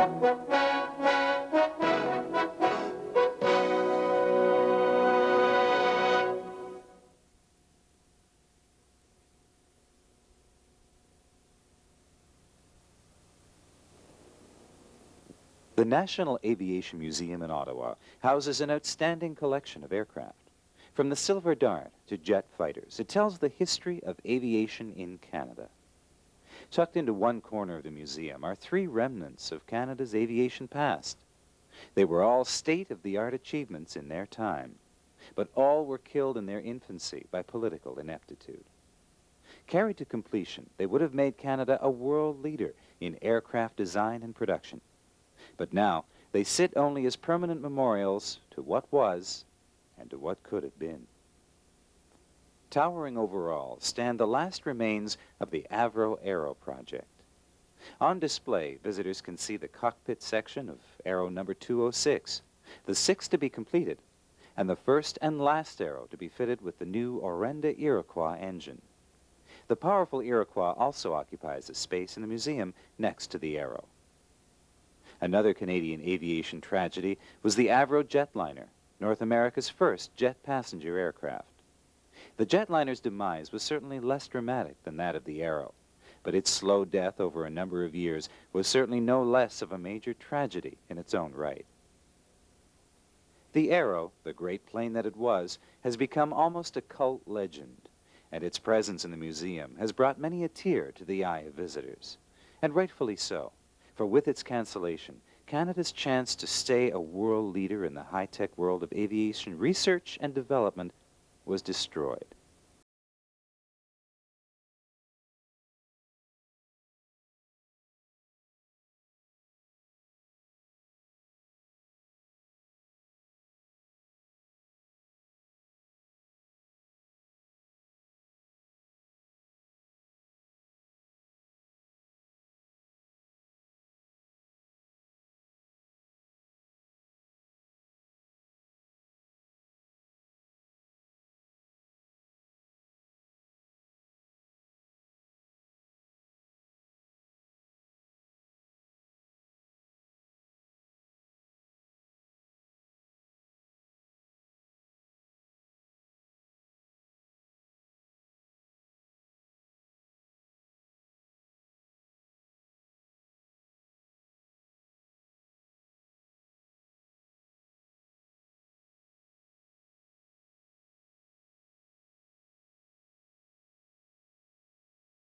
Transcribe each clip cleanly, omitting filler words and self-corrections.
The National Aviation Museum in Ottawa houses an outstanding collection of aircraft. From the Silver Dart to jet fighters, it tells the history of aviation in Canada. Tucked into one corner of the museum are three remnants of Canada's aviation past. They were all state-of-the-art achievements in their time, but all were killed in their infancy by political ineptitude. Carried to completion, they would have made Canada a world leader in aircraft design and production. But now, they sit only as permanent memorials to what was and to what could have been. Towering over all stand the last remains of the Avro Arrow project. On display, visitors can see the cockpit section of Arrow number 206, the sixth to be completed, and the first and last Arrow to be fitted with the new Orenda Iroquois engine. The powerful Iroquois also occupies a space in the museum next to the Arrow. Another Canadian aviation tragedy was the Avro jetliner, North America's first jet passenger aircraft. The jetliner's demise was certainly less dramatic than that of the Arrow, but its slow death over a number of years was certainly no less of a major tragedy in its own right. The Arrow, the great plane that it was, has become almost a cult legend, and its presence in the museum has brought many a tear to the eye of visitors, and rightfully so. For with its cancellation, Canada's chance to stay a world leader in the high-tech world of aviation research and development was destroyed.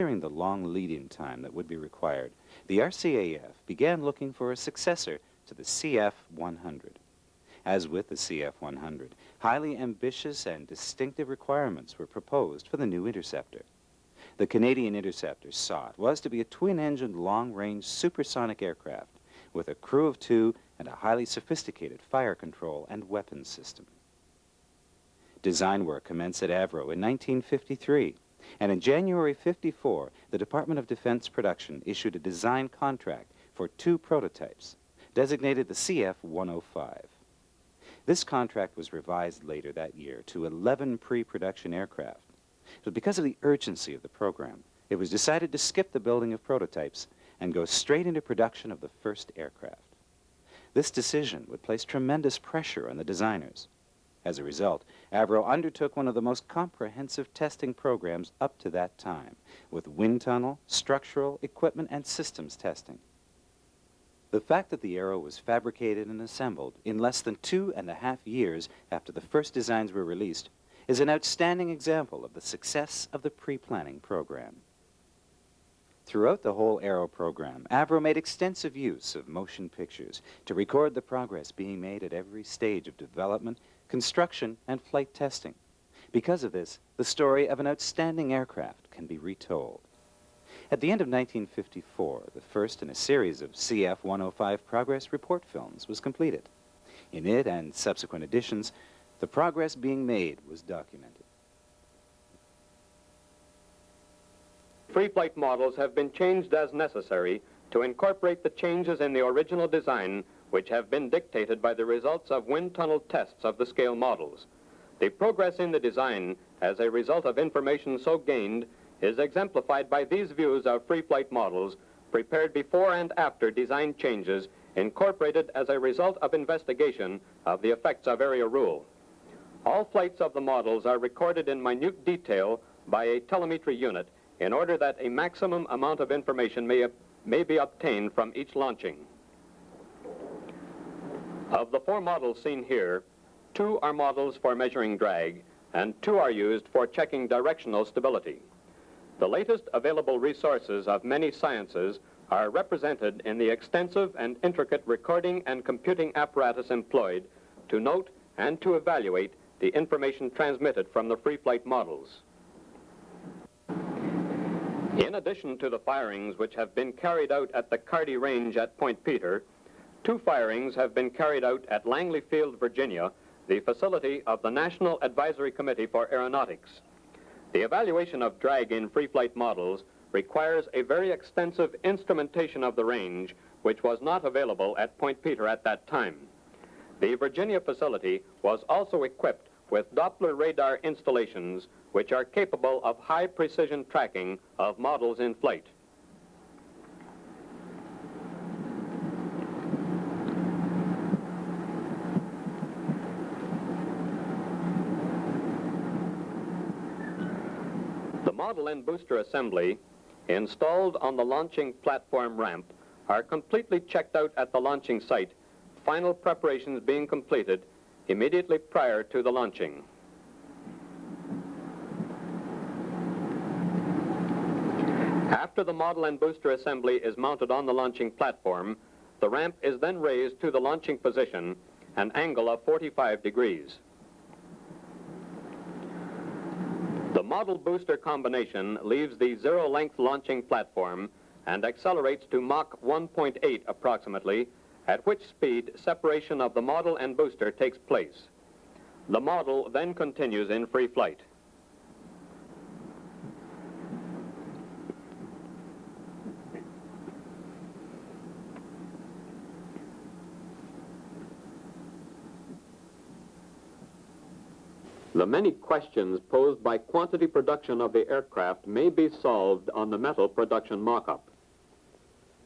During the long lead-in time that would be required, the RCAF began looking for a successor to the CF-100. As with the CF-100, highly ambitious and distinctive requirements were proposed for the new interceptor. The Canadian interceptor sought was to be a twin-engined long-range supersonic aircraft with a crew of two and a highly sophisticated fire control and weapons system. Design work commenced at Avro in 1953. And in January '54, the Department of Defense Production issued a design contract for two prototypes, designated the CF-105. This contract was revised later that year to 11 pre-production aircraft. But because of the urgency of the program, it was decided to skip the building of prototypes and go straight into production of the first aircraft. This decision would place tremendous pressure on the designers. As a result, Avro undertook one of the most comprehensive testing programs up to that time, with wind tunnel, structural, equipment, and systems testing. The fact that the Arrow was fabricated and assembled in less than 2.5 years after the first designs were released is an outstanding example of the success of the pre-planning program. Throughout the whole Arrow program, Avro made extensive use of motion pictures to record the progress being made at every stage of development, construction, and flight testing. Because of this, the story of an outstanding aircraft can be retold. At the end of 1954, the first in a series of CF-105 progress report films was completed. In it and subsequent editions, the progress being made was documented. Free flight models have been changed as necessary to incorporate the changes in the original design which have been dictated by the results of wind tunnel tests of the scale models. The progress in the design as a result of information so gained is exemplified by these views of free flight models prepared before and after design changes incorporated as a result of investigation of the effects of area rule. All flights of the models are recorded in minute detail by a telemetry unit in order that a maximum amount of information may be obtained from each launching. Of the 4 models seen here, 2 are models for measuring drag, and 2 are used for checking directional stability. The latest available resources of many sciences are represented in the extensive and intricate recording and computing apparatus employed to note and to evaluate the information transmitted from the free flight models. In addition to the firings which have been carried out at the Cardi Range at Point Peter, 2 firings have been carried out at Langley Field, Virginia, the facility of the National Advisory Committee for Aeronautics. The evaluation of drag in free flight models requires a very extensive instrumentation of the range, which was not available at Point Peter at that time. The Virginia facility was also equipped with Doppler radar installations which are capable of high precision tracking of models in flight. The model and booster assembly installed on the launching platform ramp are completely checked out at the launching site, final preparations being completed immediately prior to the launching. After the model and booster assembly is mounted on the launching platform, the ramp is then raised to the launching position, an angle of 45 degrees. The model booster combination leaves the zero-length launching platform and accelerates to Mach 1.8 approximately, at which speed separation of the model and booster takes place. The model then continues in free flight. The many questions posed by quantity production of the aircraft may be solved on the metal production mock-up.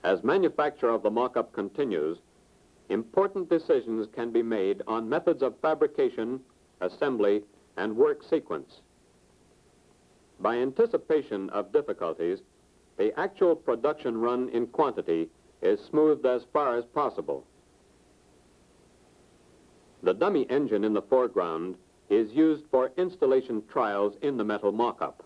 As manufacture of the mock-up continues, important decisions can be made on methods of fabrication, assembly, and work sequence. By anticipation of difficulties, the actual production run in quantity is smoothed as far as possible. The dummy engine in the foreground is used for installation trials in the metal mock-up.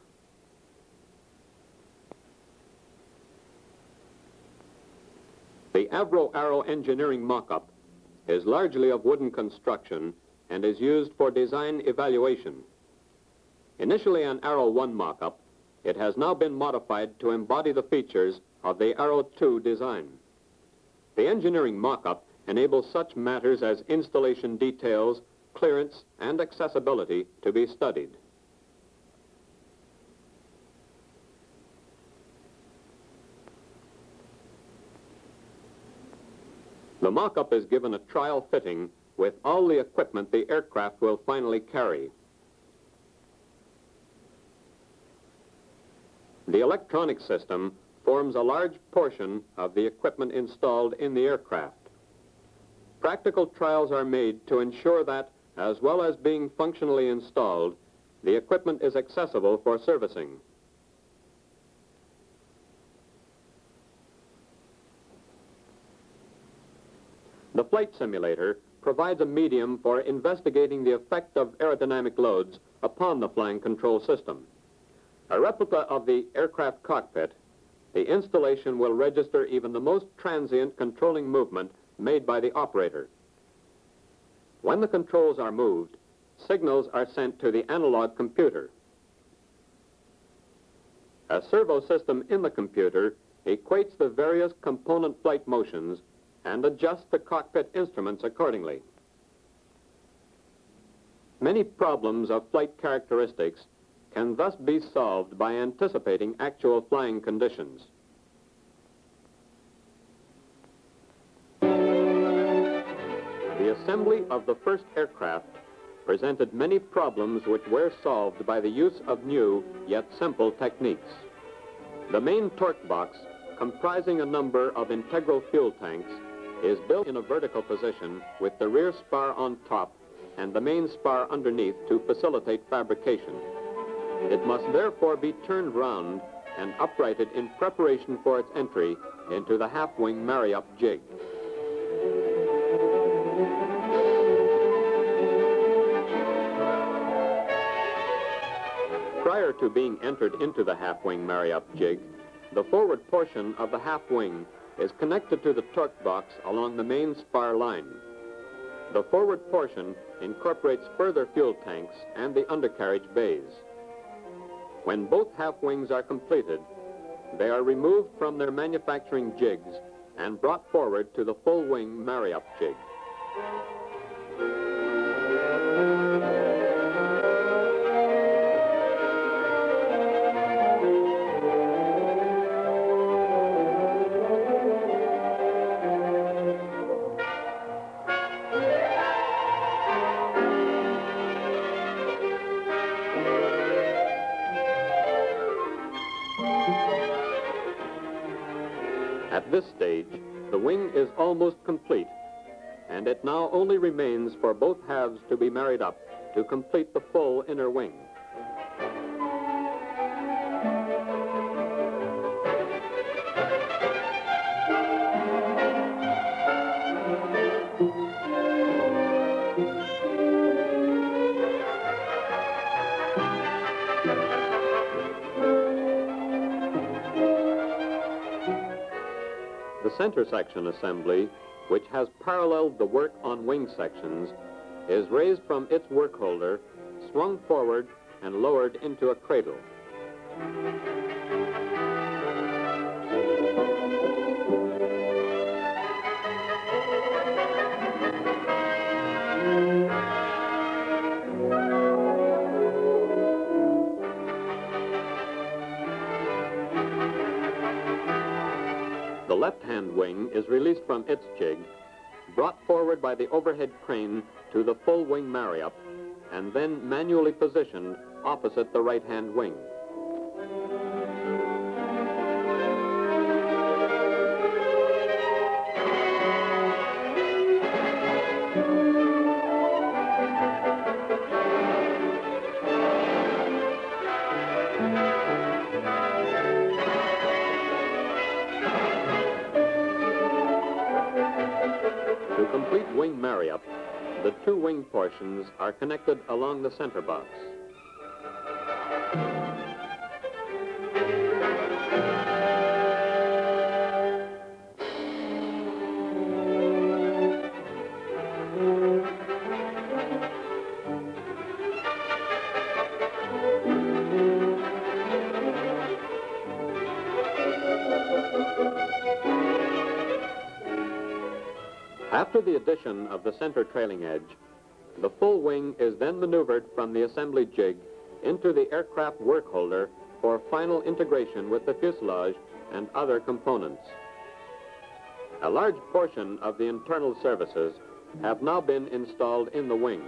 The Avro Arrow engineering mock-up is largely of wooden construction and is used for design evaluation. Initially an Arrow 1 mock-up, it has now been modified to embody the features of the Arrow 2 design. The engineering mock-up enables such matters as installation details, clearance, and accessibility to be studied. The mock-up is given a trial fitting with all the equipment the aircraft will finally carry. The electronic system forms a large portion of the equipment installed in the aircraft. Practical trials are made to ensure that, as well as being functionally installed, the equipment is accessible for servicing. The flight simulator provides a medium for investigating the effect of aerodynamic loads upon the flying control system. A replica of the aircraft cockpit, the installation will register even the most transient controlling movement made by the operator. When the controls are moved, signals are sent to the analog computer. A servo system in the computer equates the various component flight motions and adjusts the cockpit instruments accordingly. Many problems of flight characteristics can thus be solved by anticipating actual flying conditions. The assembly of the first aircraft presented many problems which were solved by the use of new yet simple techniques. The main torque box comprising a number of integral fuel tanks, is built in a vertical position with the rear spar on top and the main spar underneath to facilitate fabrication. It must therefore be turned round and uprighted in preparation for its entry into the half-wing marry-up jig. Prior to being entered into the half-wing marry-up jig, the forward portion of the half-wing is connected to the torque box along the main spar line. The forward portion incorporates further fuel tanks and the undercarriage bays. When both half-wings are completed, they are removed from their manufacturing jigs and brought forward to the full-wing marry-up jig. At this stage, the wing is almost complete, and it now only remains for both halves to be married up to complete the full inner wing. The center section assembly, which has paralleled the work on wing sections, is raised from its work holder, swung forward, and lowered into a cradle. The left-hand wing is released from its jig, brought forward by the overhead crane to the full wing marry-up, and then manually positioned opposite the right-hand wing. To complete wing marry-up, the two wing portions are connected along the center box. After the addition of the center trailing edge, the full wing is then maneuvered from the assembly jig into the aircraft work holder for final integration with the fuselage and other components. A large portion of the internal services have now been installed in the wing.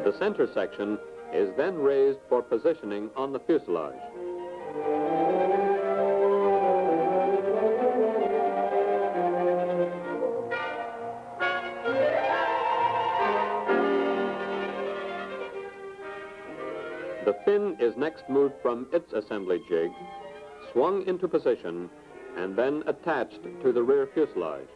The center section is then raised for positioning on the fuselage. The fin is next moved from its assembly jig, swung into position, and then attached to the rear fuselage.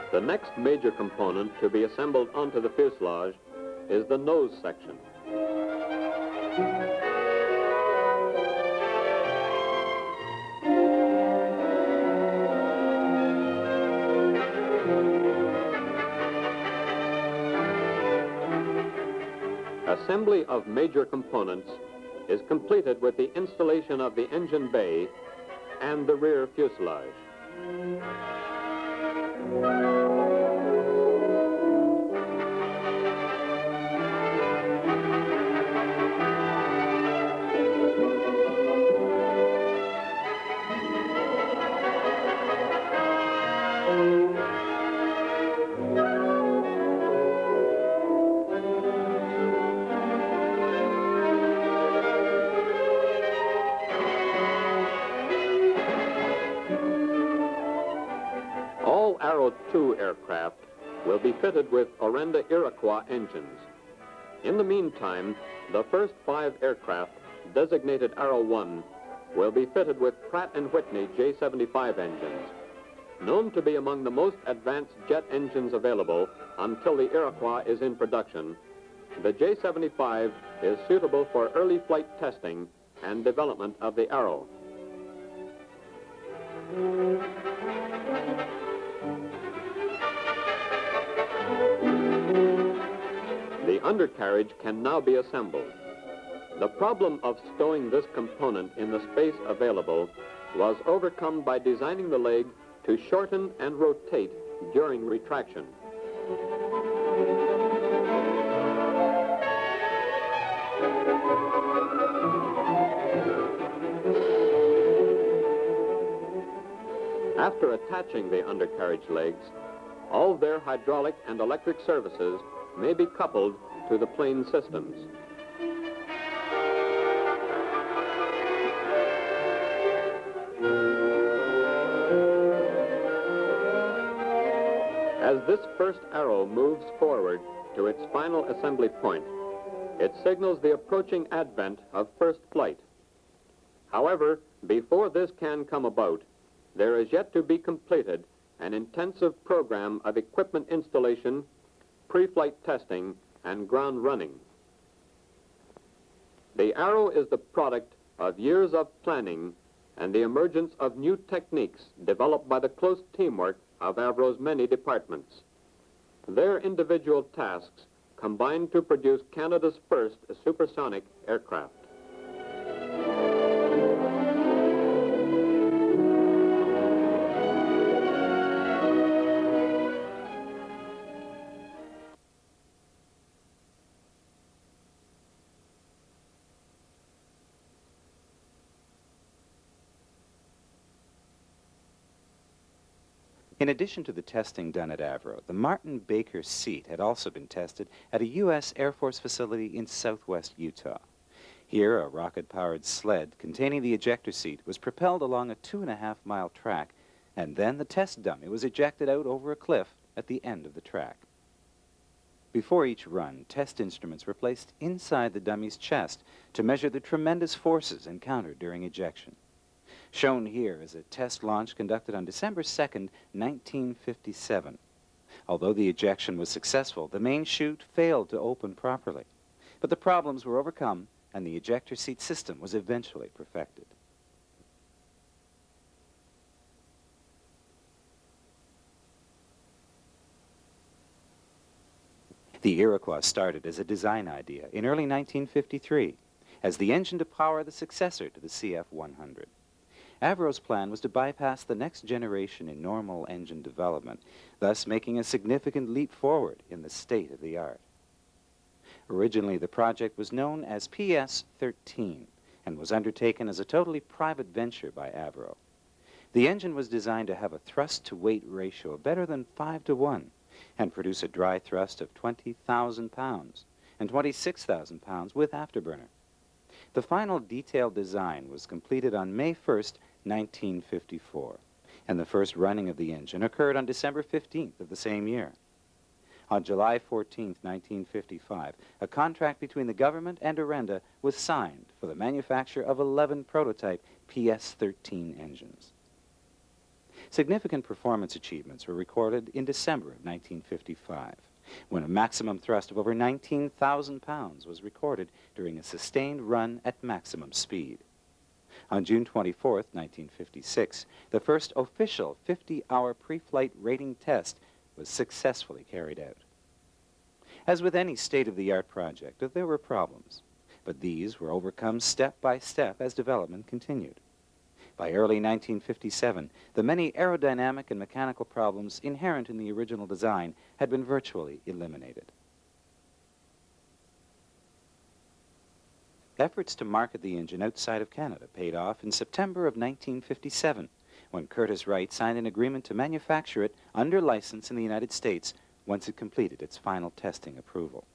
The next major component to be assembled onto the fuselage is the nose section. Assembly of major components is completed with the installation of the engine bay and the rear fuselage. All Arrow 2 aircraft will be fitted with Orenda Iroquois engines. In the meantime, the first 5 aircraft, designated Arrow 1, will be fitted with Pratt & Whitney J75 engines. Known to be among the most advanced jet engines available until the Iroquois is in production, the J75 is suitable for early flight testing and development of the Arrow. The undercarriage can now be assembled. The problem of stowing this component in the space available was overcome by designing the leg to shorten and rotate during retraction. After attaching the undercarriage legs, all their hydraulic and electric services may be coupled to the plane systems. As this first Arrow moves forward to its final assembly point, it signals the approaching advent of first flight. However, before this can come about, there is yet to be completed an intensive program of equipment installation, pre-flight testing, and ground running. The Arrow is the product of years of planning and the emergence of new techniques developed by the close teamwork of Avro's many departments. Their individual tasks combine to produce Canada's first supersonic aircraft. In addition to the testing done at Avro, the Martin Baker seat had also been tested at a U.S. Air Force facility in southwest Utah. Here, a rocket-powered sled containing the ejector seat was propelled along a 2.5-mile track, and then the test dummy was ejected out over a cliff at the end of the track. Before each run, test instruments were placed inside the dummy's chest to measure the tremendous forces encountered during ejection. Shown here is a test launch conducted on December 2nd, 1957. Although the ejection was successful, the main chute failed to open properly. But the problems were overcome, and the ejector seat system was eventually perfected. The Iroquois started as a design idea in early 1953 as the engine to power the successor to the CF-100. Avro's plan was to bypass the next generation in normal engine development, thus making a significant leap forward in the state of the art. Originally, the project was known as PS-13 and was undertaken as a totally private venture by Avro. The engine was designed to have a thrust-to-weight ratio better than 5-to-1 and produce a dry thrust of 20,000 pounds and 26,000 pounds with afterburner. The final detailed design was completed on May 1st, 1954, and the first running of the engine occurred on December 15th of the same year. On July 14th, 1955, a contract between the government and Orenda was signed for the manufacture of 11 prototype PS-13 engines. Significant performance achievements were recorded in December of 1955, when a maximum thrust of over 19,000 pounds was recorded during a sustained run at maximum speed. On June 24th, 1956, the first official 50-hour pre-flight rating test was successfully carried out. As with any state-of-the-art project, there were problems, but these were overcome step by step as development continued. By early 1957, the many aerodynamic and mechanical problems inherent in the original design had been virtually eliminated. Efforts to market the engine outside of Canada paid off in September of 1957, when Curtiss-Wright signed an agreement to manufacture it under license in the United States once it completed its final testing approval.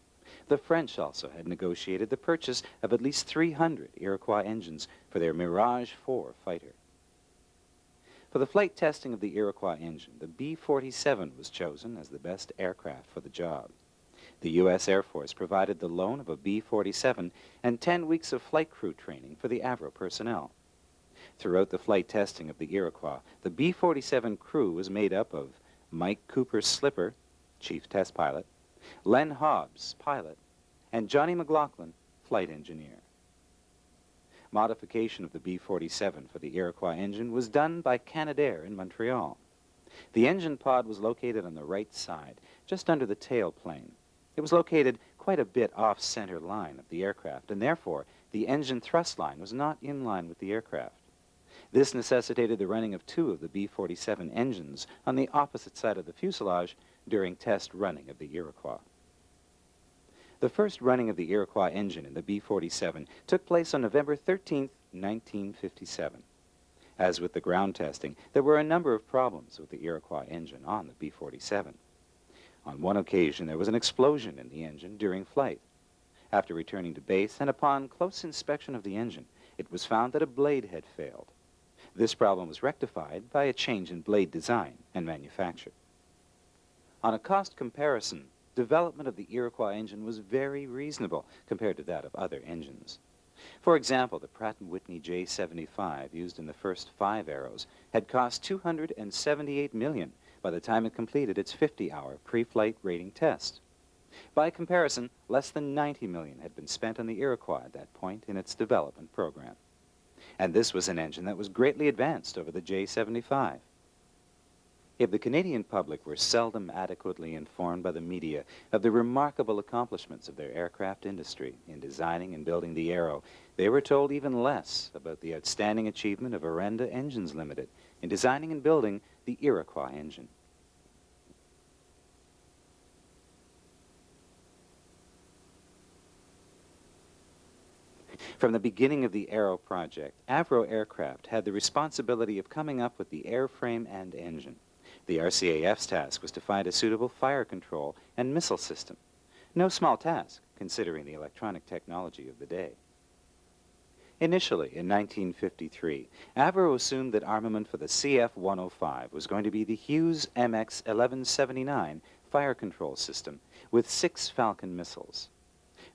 The French also had negotiated the purchase of at least 300 Iroquois engines for their Mirage 4 fighter. For the flight testing of the Iroquois engine, the B-47 was chosen as the best aircraft for the job. The U.S. Air Force provided the loan of a B-47 and 10 weeks of flight crew training for the Avro personnel. Throughout the flight testing of the Iroquois, the B-47 crew was made up of Mike Cooper Slipper, chief test pilot, Len Hobbs, pilot, and Johnny McLaughlin, flight engineer. Modification of the B-47 for the Iroquois engine was done by Canadair in Montreal. The engine pod was located on the right side, just under the tailplane. It was located quite a bit off-center line of the aircraft, and therefore the engine thrust line was not in line with the aircraft. This necessitated the running of 2 of the B-47 engines on the opposite side of the fuselage during test running of the Iroquois. The first running of the Iroquois engine in the B-47 took place on November 13, 1957. As with the ground testing, there were a number of problems with the Iroquois engine on the B-47. On one occasion, there was an explosion in the engine during flight. After returning to base and upon close inspection of the engine, it was found that a blade had failed. This problem was rectified by a change in blade design and manufacture. On a cost comparison, development of the Iroquois engine was very reasonable compared to that of other engines. For example, the Pratt & Whitney J75 used in the first 5 Arrows had cost $278 million by the time it completed its 50-hour pre-flight rating test. By comparison, less than $90 million had been spent on the Iroquois at that point in its development program. And this was an engine that was greatly advanced over the J75. If the Canadian public were seldom adequately informed by the media of the remarkable accomplishments of their aircraft industry in designing and building the Arrow, they were told even less about the outstanding achievement of Orenda Engines Limited in designing and building the Iroquois engine. From the beginning of the Arrow project, Avro Aircraft had the responsibility of coming up with the airframe and engine. The RCAF's task was to find a suitable fire control and missile system. No small task, considering the electronic technology of the day. Initially, in 1953, Avro assumed that armament for the CF-105 was going to be the Hughes MX-1179 fire control system with 6 Falcon missiles.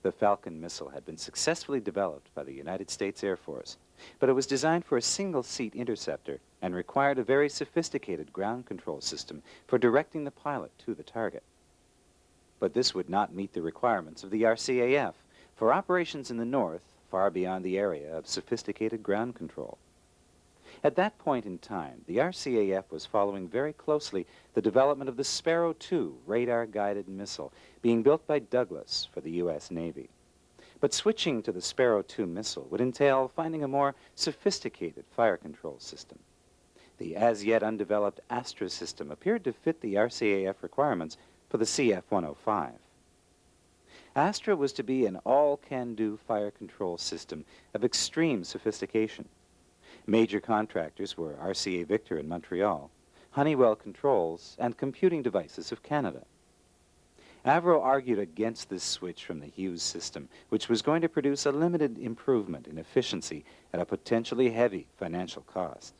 The Falcon missile had been successfully developed by the United States Air Force, but it was designed for a single-seat interceptor and required a very sophisticated ground control system for directing the pilot to the target. But this would not meet the requirements of the RCAF for operations in the north far beyond the area of sophisticated ground control. At that point in time, the RCAF was following very closely the development of the Sparrow II radar-guided missile being built by Douglas for the U.S. Navy. But switching to the Sparrow II missile would entail finding a more sophisticated fire control system. The as-yet undeveloped Astra system appeared to fit the RCAF requirements for the CF-105. Astra was to be an all-can-do fire control system of extreme sophistication. Major contractors were RCA Victor in Montreal, Honeywell Controls, and Computing Devices of Canada. Avro argued against this switch from the Hughes system, which was going to produce a limited improvement in efficiency at a potentially heavy financial cost.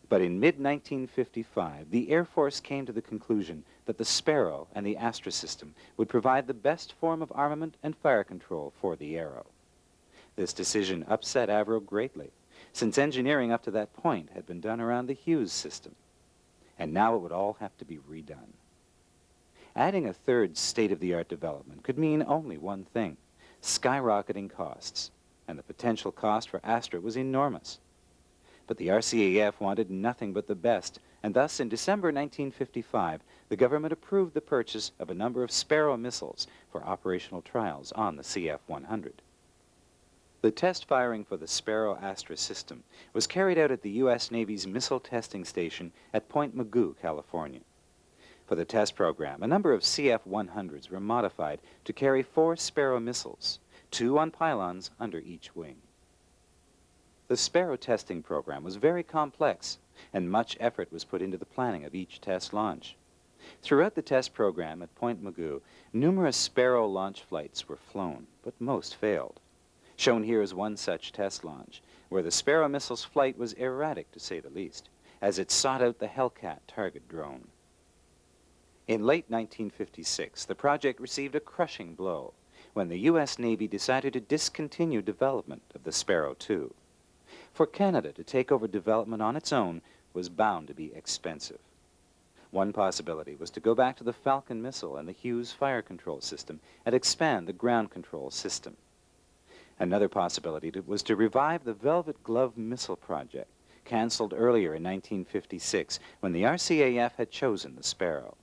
But in mid-1955, the Air Force came to the conclusion that the Sparrow and the Astra system would provide the best form of armament and fire control for the Arrow. This decision upset Avro greatly, since engineering up to that point had been done around the Hughes system, and now it would all have to be redone. Adding a third state-of-the-art development could mean only one thing: skyrocketing costs, and the potential cost for Astra was enormous. But the RCAF wanted nothing but the best, and thus in December 1955, the government approved the purchase of a number of Sparrow missiles for operational trials on the CF-100. The test firing for the Sparrow Astra system was carried out at the U.S. Navy's Missile Testing Station at Point Mugu, California. For the test program, a number of CF-100s were modified to carry 4 Sparrow missiles, 2 on pylons under each wing. The Sparrow testing program was very complex, and much effort was put into the planning of each test launch. Throughout the test program at Point Mugu, numerous Sparrow launch flights were flown, but most failed. Shown here is one such test launch, where the Sparrow missile's flight was erratic, to say the least, as it sought out the Hellcat target drone. In late 1956, the project received a crushing blow when the U.S. Navy decided to discontinue development of the Sparrow II. For Canada to take over development on its own was bound to be expensive. One possibility was to go back to the Falcon missile and the Hughes fire control system and expand the ground control system. Another possibility was to revive the Velvet Glove missile project, canceled earlier in 1956 when the RCAF had chosen the Sparrow.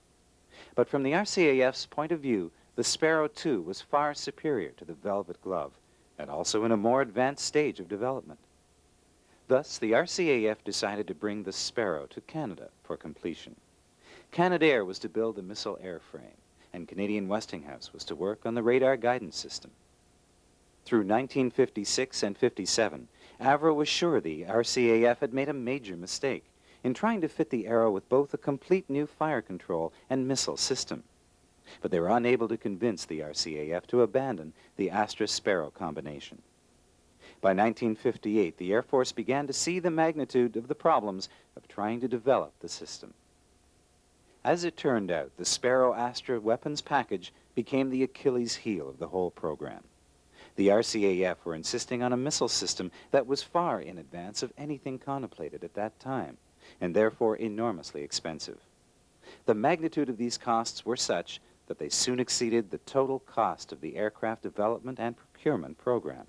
But from the RCAF's point of view, the Sparrow II was far superior to the Velvet Glove, and also in a more advanced stage of development. Thus, the RCAF decided to bring the Sparrow to Canada for completion. Canadair was to build the missile airframe, and Canadian Westinghouse was to work on the radar guidance system. Through 1956 and 57, Avro was sure the RCAF had made a major mistake in trying to fit the Arrow with both a complete new fire control and missile system. But they were unable to convince the RCAF to abandon the Astra-Sparrow combination. By 1958, the Air Force began to see the magnitude of the problems of trying to develop the system. As it turned out, the Sparrow Astra weapons package became the Achilles heel of the whole program. The RCAF were insisting on a missile system that was far in advance of anything contemplated at that time, and therefore enormously expensive. The magnitude of these costs were such that they soon exceeded the total cost of the aircraft development and procurement program.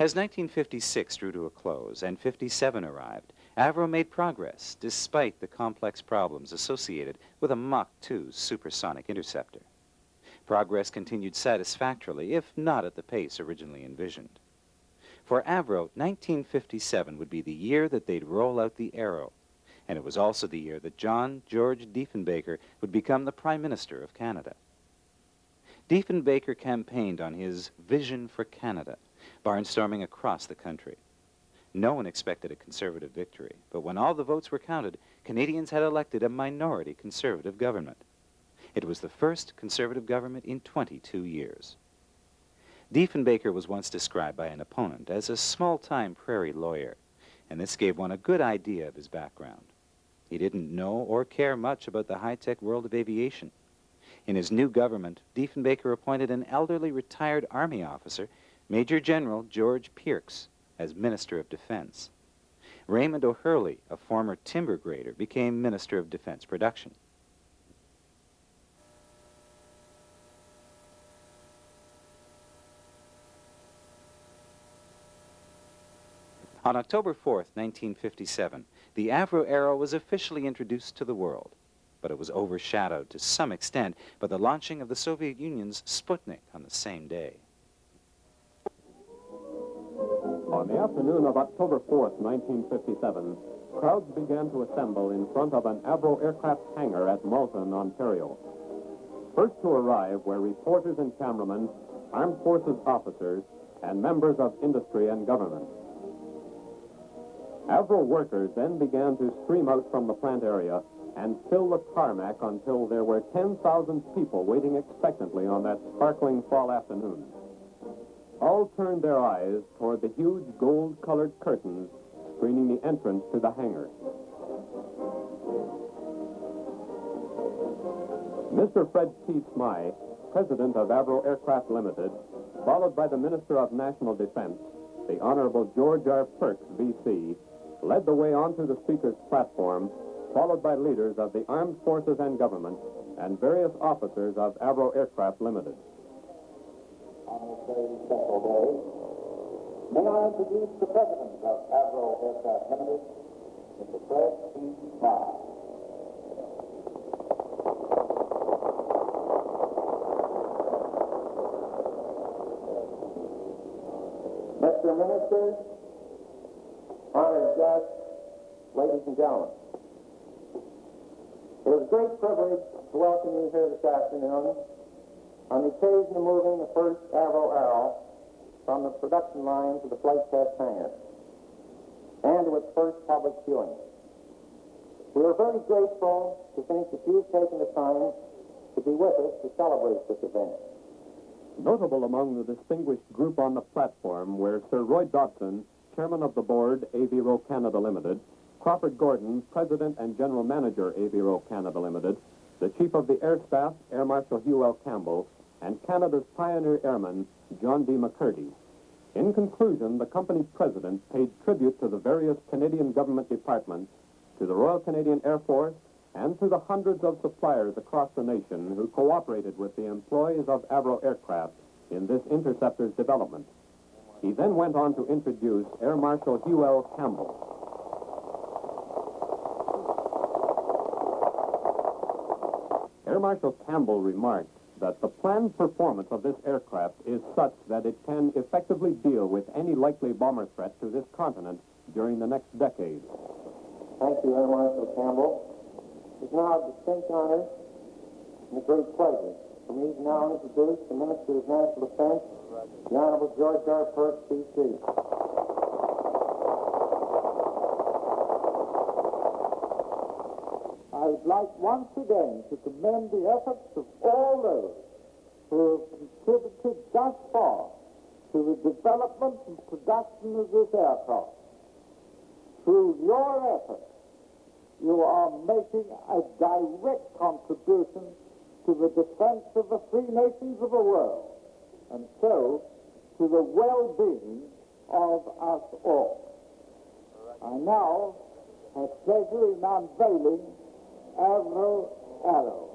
As 1956 drew to a close and 57 arrived, Avro made progress despite the complex problems associated with a Mach 2 supersonic interceptor. Progress continued satisfactorily, if not at the pace originally envisioned. For Avro, 1957 would be the year that they'd roll out the Arrow, and it was also the year that John George Diefenbaker would become the Prime Minister of Canada. Diefenbaker campaigned on his vision for Canada, barnstorming across the country. No one expected a Conservative victory, but when all the votes were counted, Canadians had elected a minority Conservative government. It was the first Conservative government in 22 years. Diefenbaker was once described by an opponent as a small-time prairie lawyer, and this gave one a good idea of his background. He didn't know or care much about the high-tech world of aviation. In his new government, Diefenbaker appointed an elderly retired Army officer, Major General George Pierce, as Minister of Defense. Raymond O'Hurley, a former timber grader, became Minister of Defense Production. On October 4th, 1957, the Avro Arrow was officially introduced to the world, but it was overshadowed to some extent by the launching of the Soviet Union's Sputnik on the same day. On the afternoon of October 4th, 1957, crowds began to assemble in front of an Avro aircraft hangar at Malton, Ontario. First to arrive were reporters and cameramen, armed forces officers, and members of industry and government. Avro workers then began to stream out from the plant area and fill the tarmac until there were 10,000 people waiting expectantly on that sparkling fall afternoon. All turned their eyes toward the huge gold-colored curtains screening the entrance to the hangar. Mr. Fred T. Smythe, president of Avro Aircraft Limited, followed by the Minister of National Defense, the Honorable George R. Perks, V.C., led the way onto the speaker's platform followed by leaders of the armed forces and government and various officers of Avro Aircraft Limited. On this very special day, may I introduce the president of Avro Aircraft Limited, Mr. Fred P. Miles. Mr. Minister, honored guests, ladies and gentlemen, it is a great privilege to welcome you here this afternoon on the occasion of moving the first Avro Arrow from the production line to the flight test hangar and to its first public viewing. We are very grateful to think that you've taken the time to be with us to celebrate this event. Notable among the distinguished group on the platform were Sir Roy Dodson, Chairman of the Board, Avro Canada Limited, Crawford Gordon, President and General Manager, Avro Canada Limited, the Chief of the Air Staff, Air Marshal Hugh L. Campbell, and Canada's pioneer airman, John D. McCurdy. In conclusion, the company president paid tribute to the various Canadian government departments, to the Royal Canadian Air Force, and to the hundreds of suppliers across the nation who cooperated with the employees of Avro Aircraft in this interceptor's development. He then went on to introduce Air Marshal Hugh L. Campbell. Air Marshal Campbell remarked that the planned performance of this aircraft is such that it can effectively deal with any likely bomber threat to this continent during the next decade. Thank you, Air Marshal Campbell. It's now a distinct honor and a great pleasure for me to now introduce the Minister of National Defense, the Honorable George R. Perks, P.C. I would like once again to commend the efforts of all those who have contributed thus far to the development and production of this aircraft. Through your efforts, you are making a direct contribution to the defense of the free nations of the world, and so to the well-being of us all. I now have pleasure in unveiling Avro Arrow,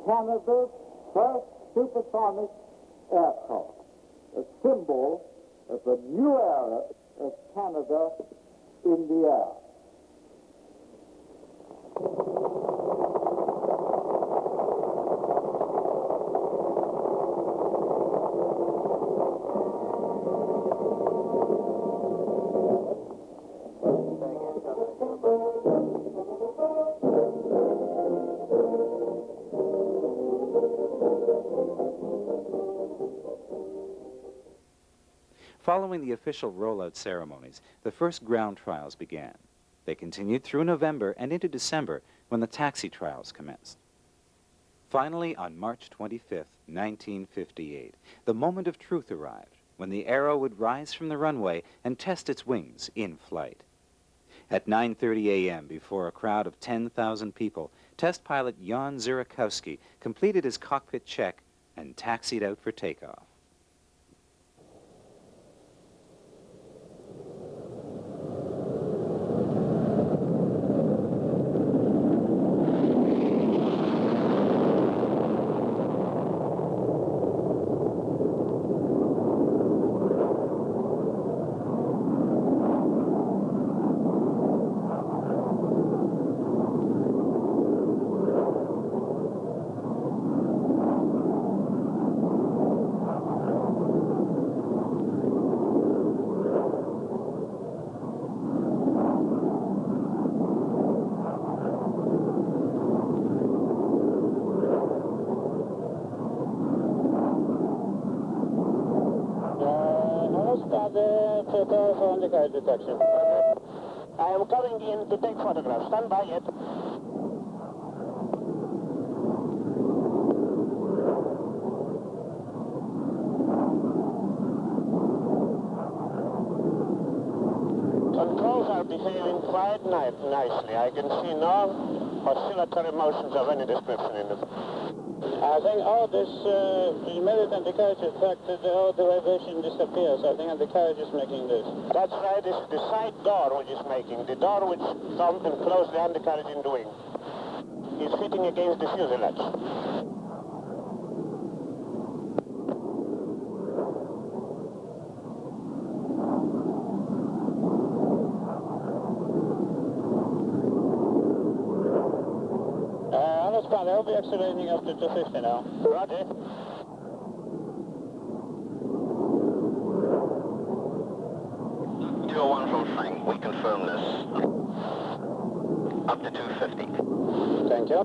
Canada's first supersonic aircraft, a symbol of the new era of Canada in the air. Following the official rollout ceremonies, the first ground trials began. They continued through November and into December when the taxi trials commenced. Finally, on March 25th, 1958, the moment of truth arrived when the Arrow would rise from the runway and test its wings in flight. At 9:30 a.m., before a crowd of 10,000 people, test pilot Jan Zurikowski completed his cockpit check and taxied out for takeoff. On the guide detection. I am coming in to take photographs. Stand by it. Controls are behaving quite nicely. I can see no oscillatory motions of any description in them. I think all this immediately the carriage is back to all the vibration disappears. I think the carriage is making this. That's right, it's the side door which is making. The door which comes and closes the undercarriage in the wing. It's fitting against the fuselage. I'll be accelerating up to 250 now. Roger. One from Frank, we confirm this. Up to 250. Thank you.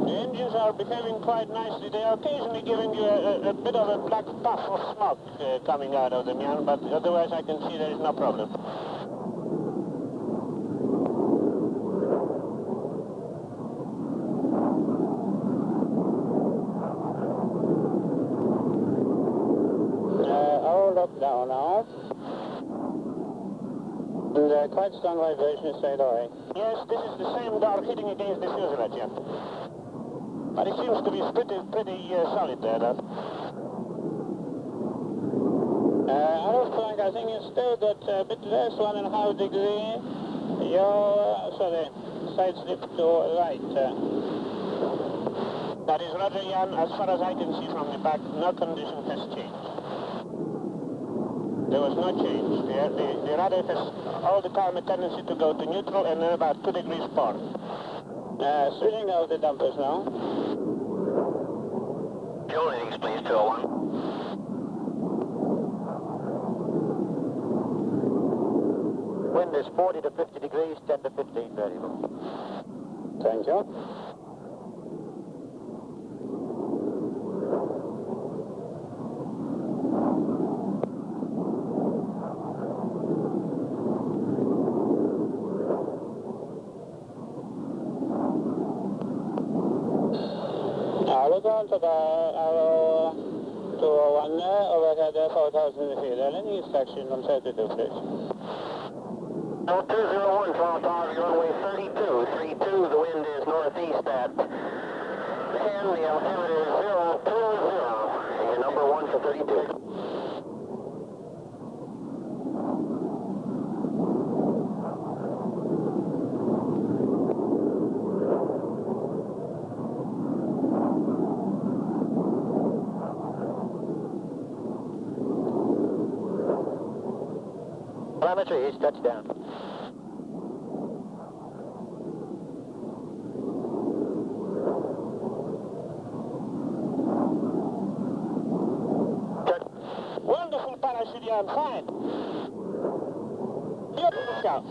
The engines are behaving quite nicely. They are occasionally giving you a bit of a black puff of smoke coming out of them, Jan, but otherwise I can see there is no problem. All up down now. And quite strong vibration straight away. Yes, this is the same door hitting against the fuselage, yeah. But it seems to be pretty solid there, though. Arrow flank, I think you still got a bit less, 1.5 degree. Your, side slip to right. That is Roger, Jan. As far as I can see from the back, no condition has changed. There was no change. The rudder has all the time a tendency to go to neutral and then about 2 degrees port. Switching out the dampers now. Fuel readings, please, 201. Wind is 40 to 50 degrees, 10 to 15 variable. Thank you. We're going to the Arrow 201 there, overhead 4,000 feet. Any instruction on 32, please? 201, Toronto Tower, runway 32. 32, the wind is northeast at 10, the altimeter is 020, and your number 1 for 32. Telemetry is touchdown. Wonderful parachute, Jan, fine. Beautiful shot.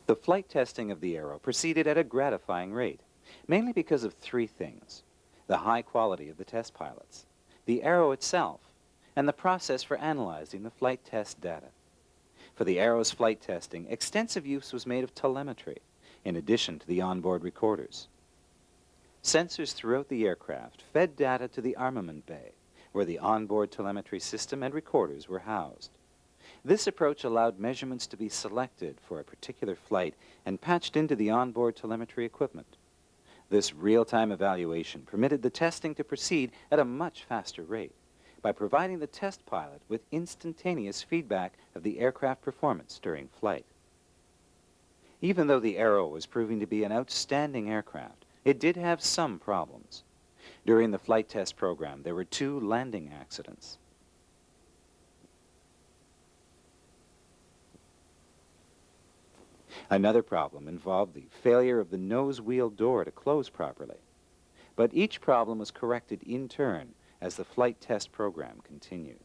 The flight testing of the Arrow proceeded at a gratifying rate, mainly because of 3 things: the high quality of the test pilots, the Arrow itself, and the process for analyzing the flight test data. For the Arrow's flight testing, extensive use was made of telemetry, in addition to the onboard recorders. Sensors throughout the aircraft fed data to the armament bay, where the onboard telemetry system and recorders were housed. This approach allowed measurements to be selected for a particular flight and patched into the onboard telemetry equipment. This real-time evaluation permitted the testing to proceed at a much faster rate, by providing the test pilot with instantaneous feedback of the aircraft performance during flight. Even though the Arrow was proving to be an outstanding aircraft, it did have some problems. During the flight test program, there were 2 landing accidents. Another problem involved the failure of the nose wheel door to close properly. But each problem was corrected in turn as the flight test program continued.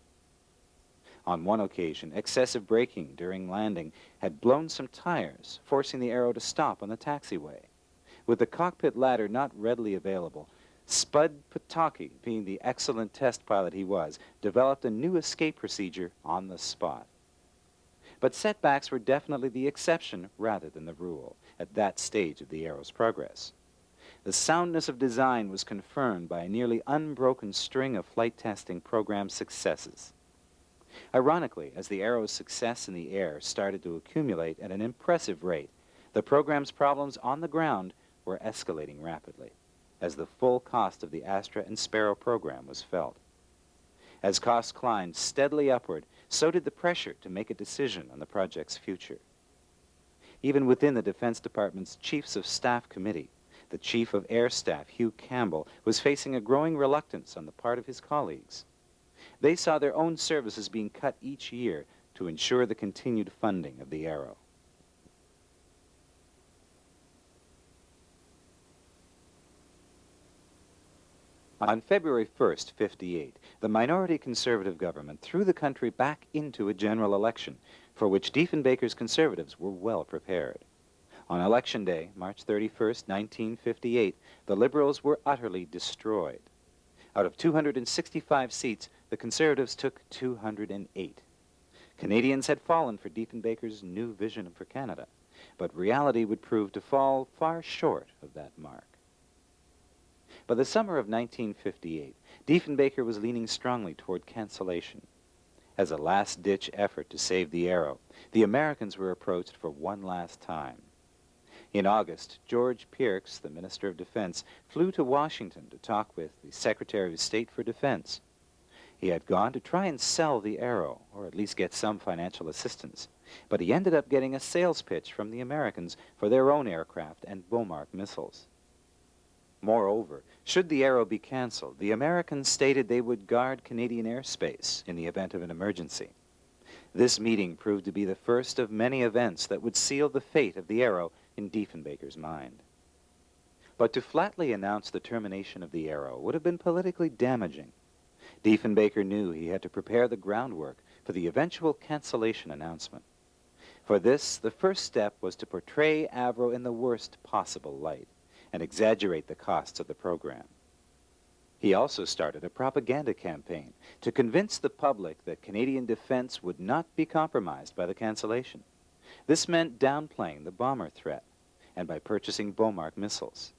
On one occasion, excessive braking during landing had blown some tires, forcing the Arrow to stop on the taxiway. With the cockpit ladder not readily available, Spud Pataki, being the excellent test pilot he was, developed a new escape procedure on the spot. But setbacks were definitely the exception rather than the rule at that stage of the Arrow's progress. The soundness of design was confirmed by a nearly unbroken string of flight testing program successes. Ironically, as the Arrow's success in the air started to accumulate at an impressive rate, the program's problems on the ground were escalating rapidly, as the full cost of the Astra and Sparrow program was felt. As costs climbed steadily upward, so did the pressure to make a decision on the project's future. Even within the Defense Department's Chiefs of Staff Committee, the Chief of Air Staff, Hugh Campbell, was facing a growing reluctance on the part of his colleagues. They saw their own services being cut each year to ensure the continued funding of the Arrow. On February 1st, 58, the minority conservative government threw the country back into a general election, for which Diefenbaker's conservatives were well prepared. On Election Day, March 31st, 1958, the Liberals were utterly destroyed. Out of 265 seats, the Conservatives took 208. Canadians had fallen for Diefenbaker's new vision for Canada, but reality would prove to fall far short of that mark. By the summer of 1958, Diefenbaker was leaning strongly toward cancellation. As a last-ditch effort to save the Arrow, the Americans were approached for one last time. In August, George Pierce, the Minister of Defense, flew to Washington to talk with the Secretary of State for Defense. He had gone to try and sell the Arrow, or at least get some financial assistance, but he ended up getting a sales pitch from the Americans for their own aircraft and Beaumark missiles. Moreover, should the Arrow be canceled, the Americans stated they would guard Canadian airspace in the event of an emergency. This meeting proved to be the first of many events that would seal the fate of the Arrow in Diefenbaker's mind. But to flatly announce the termination of the Arrow would have been politically damaging. Diefenbaker knew he had to prepare the groundwork for the eventual cancellation announcement. For this, the first step was to portray Avro in the worst possible light and exaggerate the costs of the program. He also started a propaganda campaign to convince the public that Canadian defense would not be compromised by the cancellation. This meant downplaying the bomber threat and by purchasing Beaumark missiles.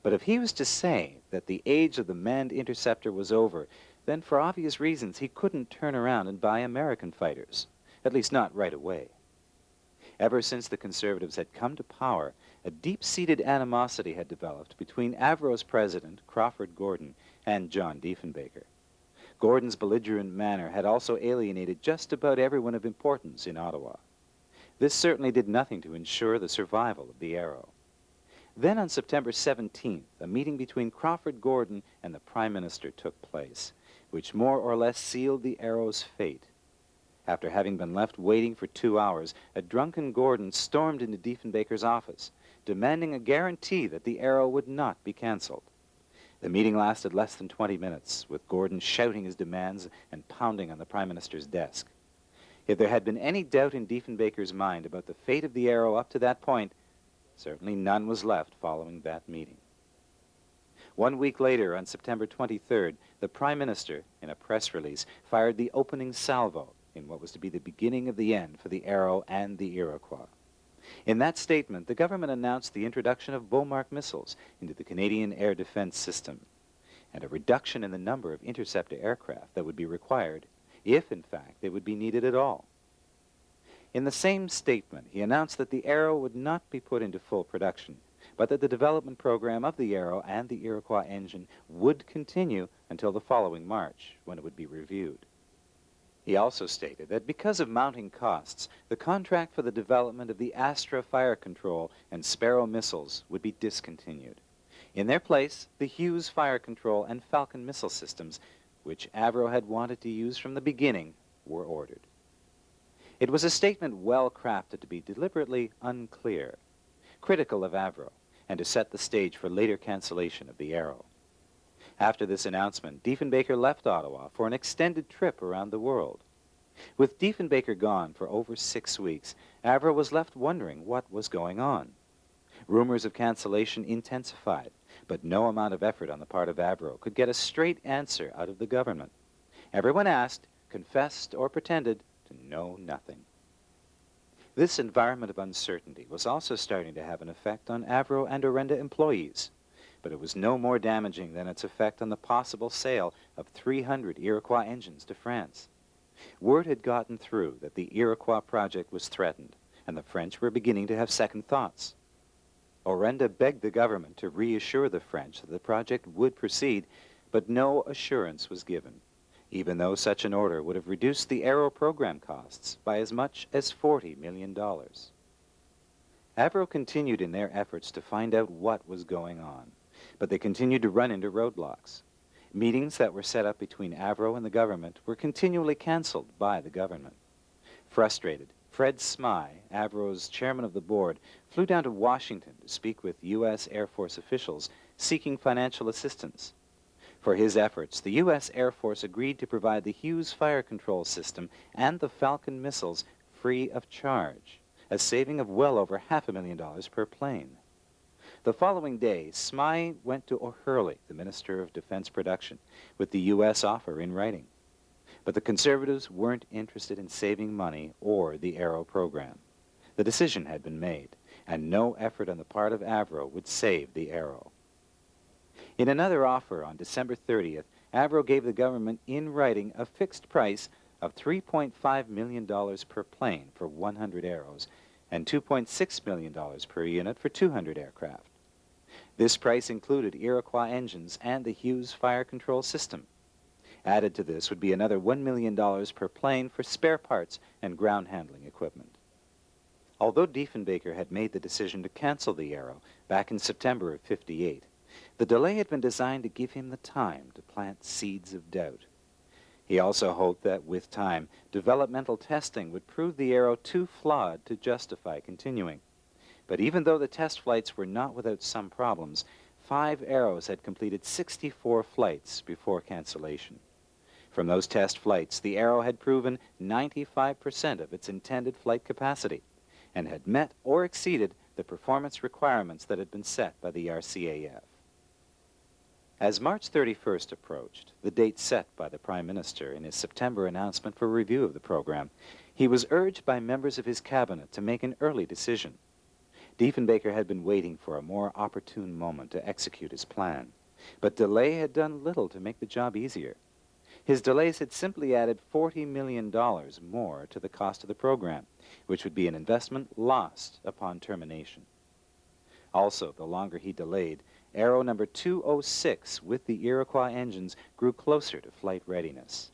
But if he was to say that the age of the manned interceptor was over, then for obvious reasons he couldn't turn around and buy American fighters, at least not right away. Ever since the Conservatives had come to power, a deep-seated animosity had developed between Avro's president, Crawford Gordon, and John Diefenbaker. Gordon's belligerent manner had also alienated just about everyone of importance in Ottawa. This certainly did nothing to ensure the survival of the Arrow. Then on September 17th, a meeting between Crawford Gordon and the Prime Minister took place, which more or less sealed the Arrow's fate. After having been left waiting for 2 hours, a drunken Gordon stormed into Diefenbaker's office, demanding a guarantee that the Arrow would not be canceled. The meeting lasted less than 20 minutes, with Gordon shouting his demands and pounding on the Prime Minister's desk. If there had been any doubt in Diefenbaker's mind about the fate of the Arrow up to that point, certainly none was left following that meeting. 1 week later, on September 23rd, the Prime Minister, in a press release, fired the opening salvo in what was to be the beginning of the end for the Arrow and the Iroquois. In that statement, the government announced the introduction of Beaumark missiles into the Canadian air defense system and a reduction in the number of interceptor aircraft that would be required if, in fact, they would be needed at all. In the same statement, he announced that the Arrow would not be put into full production, but that the development program of the Arrow and the Iroquois engine would continue until the following March, when it would be reviewed. He also stated that because of mounting costs, the contract for the development of the Astra fire control and Sparrow missiles would be discontinued. In their place, the Hughes fire control and Falcon missile systems, which Avro had wanted to use from the beginning, were ordered. It was a statement well crafted to be deliberately unclear, critical of Avro, and to set the stage for later cancellation of the Arrow. After this announcement, Diefenbaker left Ottawa for an extended trip around the world. With Diefenbaker gone for over 6 weeks, Avro was left wondering what was going on. Rumors of cancellation intensified, but no amount of effort on the part of Avro could get a straight answer out of the government. Everyone asked, confessed, or pretended to know nothing. This environment of uncertainty was also starting to have an effect on Avro and Orenda employees, but it was no more damaging than its effect on the possible sale of 300 Iroquois engines to France. Word had gotten through that the Iroquois project was threatened, and the French were beginning to have second thoughts. Orenda begged the government to reassure the French that the project would proceed, but no assurance was given, even though such an order would have reduced the Arrow program costs by as much as $40 million. Avro continued in their efforts to find out what was going on, but they continued to run into roadblocks. Meetings that were set up between Avro and the government were continually canceled by the government. Frustrated, Fred Smyth, Avro's chairman of the board, flew down to Washington to speak with U.S. Air Force officials seeking financial assistance. For his efforts, the U.S. Air Force agreed to provide the Hughes fire control system and the Falcon missiles free of charge, a saving of well over $500,000 per plane. The following day, Smyth went to O'Hurley, the Minister of Defense Production, with the U.S. offer in writing. But the Conservatives weren't interested in saving money or the Arrow program. The decision had been made, and no effort on the part of Avro would save the Arrow. In another offer on December 30th, Avro gave the government in writing a fixed price of $3.5 million per plane for 100 Arrows and $2.6 million per unit for 200 aircraft. This price included Iroquois engines and the Hughes fire control system. Added to this would be another $1 million per plane for spare parts and ground handling equipment. Although Diefenbaker had made the decision to cancel the Arrow back in September of '58, the delay had been designed to give him the time to plant seeds of doubt. He also hoped that, with time, developmental testing would prove the Arrow too flawed to justify continuing. But even though the test flights were not without some problems, 5 Arrows had completed 64 flights before cancellation. From those test flights, the Arrow had proven 95% of its intended flight capacity and had met or exceeded the performance requirements that had been set by the RCAF. As March 31st approached, the date set by the Prime Minister in his September announcement for review of the program, he was urged by members of his cabinet to make an early decision. Diefenbaker had been waiting for a more opportune moment to execute his plan, but delay had done little to make the job easier. His delays had simply added $40 million more to the cost of the program, which would be an investment lost upon termination. Also, the longer he delayed, Arrow number 206 with the Iroquois engines grew closer to flight readiness.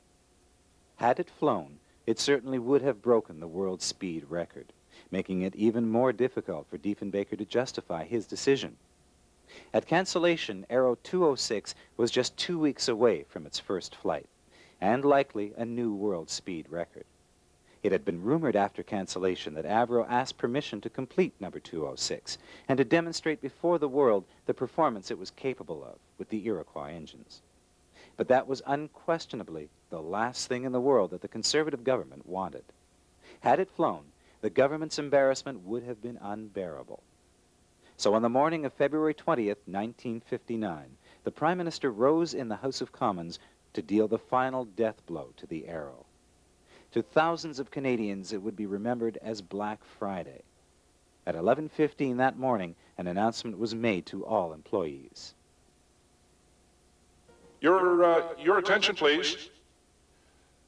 Had it flown, it certainly would have broken the world speed record, making it even more difficult for Diefenbaker to justify his decision. At cancellation, Arrow 206 was just 2 weeks away from its first flight, and likely a new world speed record. It had been rumored after cancellation that Avro asked permission to complete number 206 and to demonstrate before the world the performance it was capable of with the Iroquois engines. But that was unquestionably the last thing in the world that the Conservative government wanted. Had it flown, the government's embarrassment would have been unbearable. So on the morning of February 20th, 1959, the Prime Minister rose in the House of Commons to deal the final death blow to the Arrow. To thousands of Canadians, it would be remembered as Black Friday. At 11:15 that morning, an announcement was made to all employees. Your attention, please.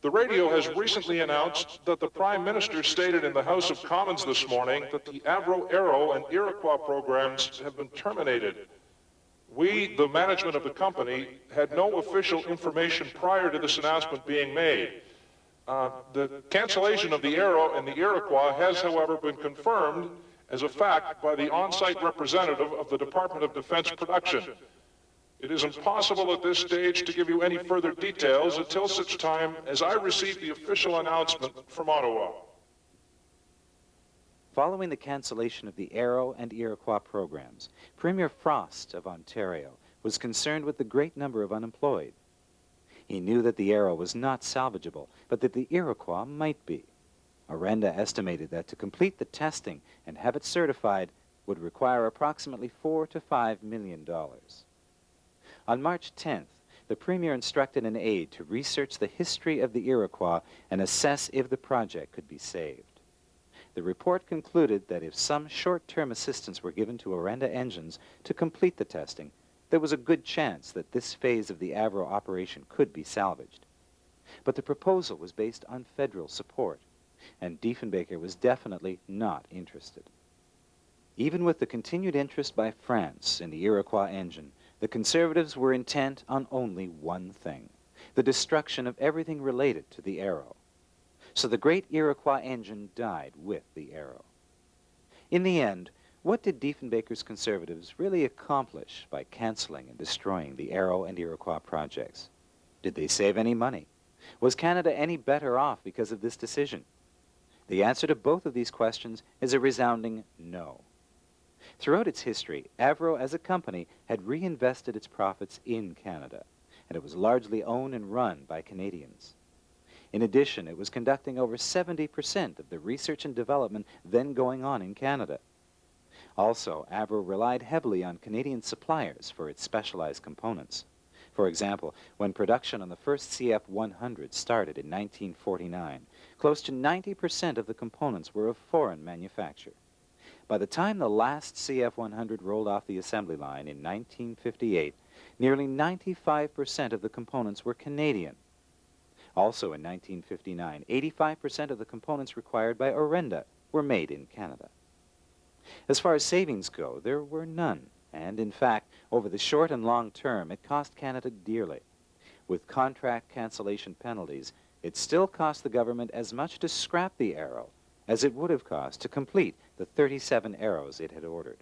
The radio has recently announced that the Prime Minister stated in the House of Commons this morning that the Avro Arrow and Iroquois programs have been terminated. We, the management of the company, had no official information prior to this announcement being made. The cancellation of the Arrow and the Iroquois has, however, been confirmed as a fact by the on-site representative of the Department of Defense Production. It is impossible at this stage to give you any further details until such time as I receive the official announcement from Ottawa. Following the cancellation of the Arrow and Iroquois programs, Premier Frost of Ontario was concerned with the great number of unemployed. He knew that the Arrow was not salvageable, but that the Iroquois might be. Orenda estimated that to complete the testing and have it certified would require approximately $4 to $5 million. On March 10th, the Premier instructed an aide to research the history of the Iroquois and assess if the project could be saved. The report concluded that if some short-term assistance were given to Orenda engines to complete the testing, there was a good chance that this phase of the Avro operation could be salvaged. But the proposal was based on federal support, and Diefenbaker was definitely not interested. Even with the continued interest by France in the Iroquois engine, the Conservatives were intent on only one thing: the destruction of everything related to the Arrow. So the great Iroquois engine died with the Arrow. In the end, what did Diefenbaker's Conservatives really accomplish by canceling and destroying the Arrow and Iroquois projects? Did they save any money? Was Canada any better off because of this decision? The answer to both of these questions is a resounding no. Throughout its history, Avro as a company had reinvested its profits in Canada, and it was largely owned and run by Canadians. In addition, it was conducting over 70% of the research and development then going on in Canada. Also, Avro relied heavily on Canadian suppliers for its specialized components. For example, when production on the first CF-100 started in 1949, close to 90% of the components were of foreign manufacture. By the time the last CF-100 rolled off the assembly line in 1958, nearly 95% of the components were Canadian. Also in 1959, 85% of the components required by Orenda were made in Canada. As far as savings go, there were none, and in fact, over the short and long term, it cost Canada dearly. With contract cancellation penalties, it still cost the government as much to scrap the Arrow as it would have cost to complete the 37 Arrows it had ordered.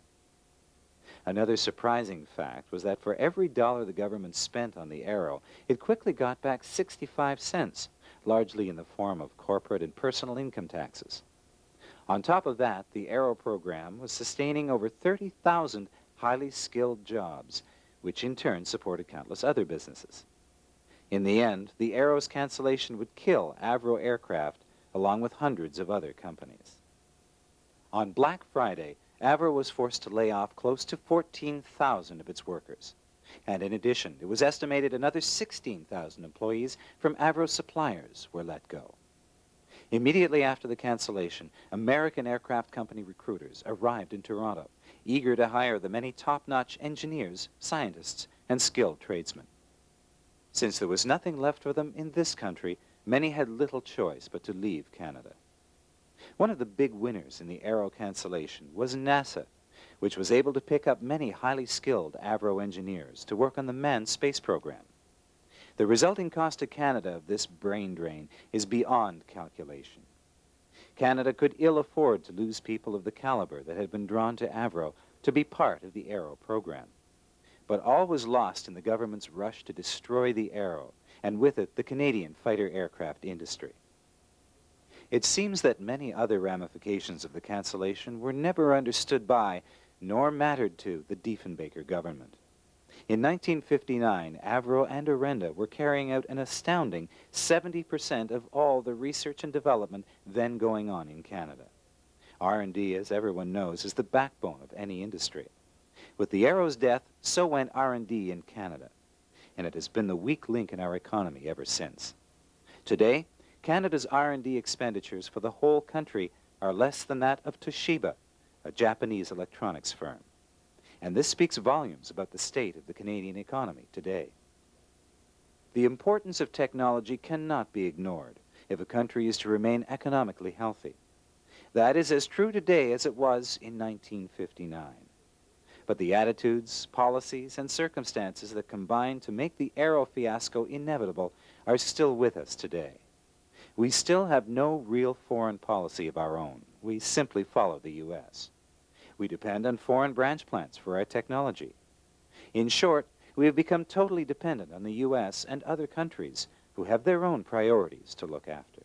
Another surprising fact was that for every dollar the government spent on the Arrow, it quickly got back 65 cents, largely in the form of corporate and personal income taxes. On top of that, the Arrow program was sustaining over 30,000 highly skilled jobs, which in turn supported countless other businesses. In the end, the Arrow's cancellation would kill Avro Aircraft along with hundreds of other companies. On Black Friday, Avro was forced to lay off close to 14,000 of its workers. And in addition, it was estimated another 16,000 employees from Avro suppliers were let go. Immediately after the cancellation, American aircraft company recruiters arrived in Toronto, eager to hire the many top-notch engineers, scientists, and skilled tradesmen. Since there was nothing left for them in this country, many had little choice but to leave Canada. One of the big winners in the Arrow cancellation was NASA, which was able to pick up many highly skilled Avro engineers to work on the manned space program. The resulting cost to Canada of this brain drain is beyond calculation. Canada could ill afford to lose people of the caliber that had been drawn to Avro to be part of the Arrow program. But all was lost in the government's rush to destroy the Arrow, and with it the Canadian fighter aircraft industry. It seems that many other ramifications of the cancellation were never understood by, nor mattered to, the Diefenbaker government. In 1959, Avro and Orenda were carrying out an astounding 70% of all the research and development then going on in Canada. R&D, as everyone knows, is the backbone of any industry. With the Arrow's death, so went R&D in Canada, and it has been the weak link in our economy ever since. Today, Canada's R&D expenditures for the whole country are less than that of Toshiba, a Japanese electronics firm. And this speaks volumes about the state of the Canadian economy today. The importance of technology cannot be ignored if a country is to remain economically healthy. That is as true today as it was in 1959. But the attitudes, policies, and circumstances that combined to make the Arrow fiasco inevitable are still with us today. We still have no real foreign policy of our own. We simply follow the U.S. We depend on foreign branch plants for our technology. In short, we have become totally dependent on the U.S. and other countries who have their own priorities to look after.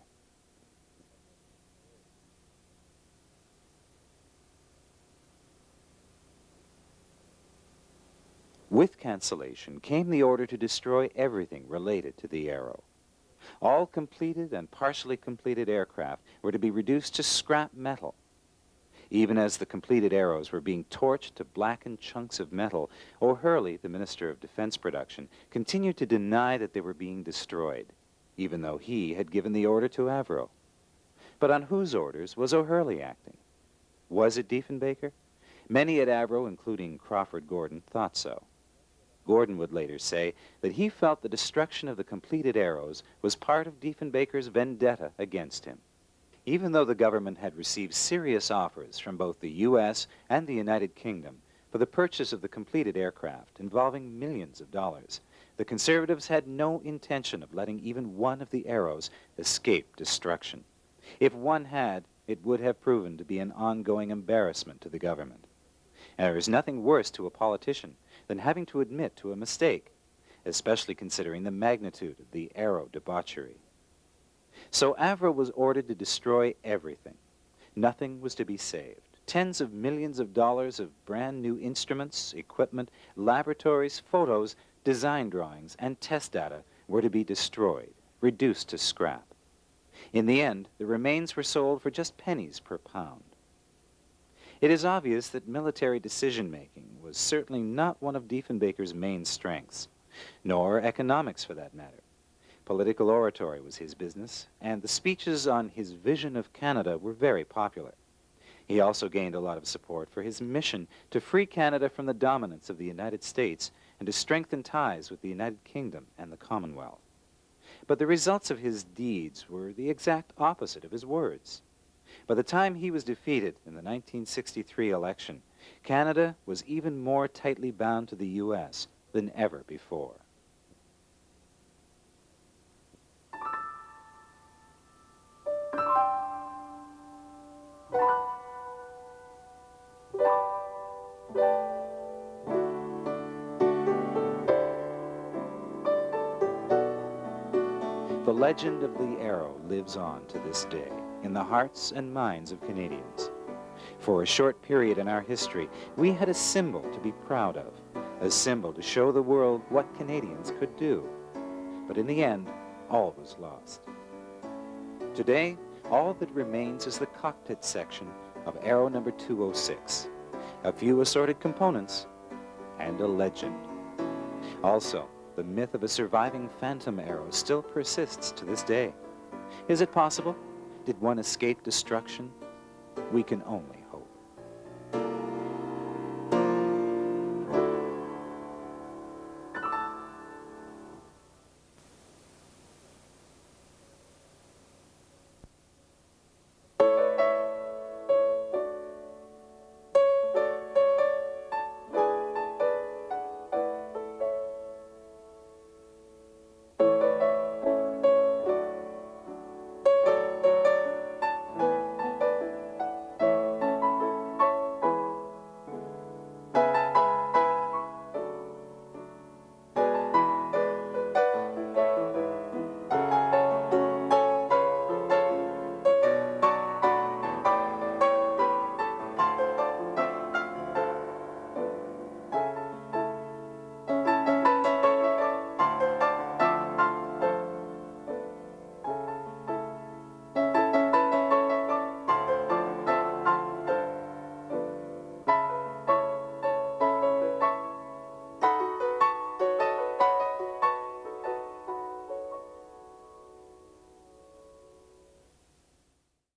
With cancellation came the order to destroy everything related to the Arrow. All completed and partially completed aircraft were to be reduced to scrap metal. Even as the completed Arrows were being torched to blackened chunks of metal, O'Hurley, the Minister of Defense Production, continued to deny that they were being destroyed, even though he had given the order to Avro. But on whose orders was O'Hurley acting? Was it Diefenbaker? Many at Avro, including Crawford Gordon, thought so. Gordon would later say that he felt the destruction of the completed Arrows was part of Diefenbaker's vendetta against him. Even though the government had received serious offers from both the U.S. and the United Kingdom for the purchase of the completed aircraft involving millions of dollars, the conservatives had no intention of letting even one of the Arrows escape destruction. If one had, it would have proven to be an ongoing embarrassment to the government. And there is nothing worse to a politician than having to admit to a mistake, especially considering the magnitude of the Arrow debauchery. So Avro was ordered to destroy everything. Nothing was to be saved. Tens of millions of dollars of brand new instruments, equipment, laboratories, photos, design drawings, and test data were to be destroyed, reduced to scrap. In the end, the remains were sold for just pennies per pound. It is obvious that military decision-making was certainly not one of Diefenbaker's main strengths, nor economics for that matter. Political oratory was his business, and the speeches on his vision of Canada were very popular. He also gained a lot of support for his mission to free Canada from the dominance of the United States and to strengthen ties with the United Kingdom and the Commonwealth. But the results of his deeds were the exact opposite of his words. By the time he was defeated in the 1963 election, Canada was even more tightly bound to the U.S. than ever before. The legend of the Arrow lives on to this day in the hearts and minds of Canadians. For a short period in our history, we had a symbol to be proud of, a symbol to show the world what Canadians could do. But in the end, all was lost. Today, all that remains is the cockpit section of Arrow number 206, a few assorted components, and a legend. Also, the myth of a surviving phantom Arrow still persists to this day. Is it possible? Did one escape destruction? We can only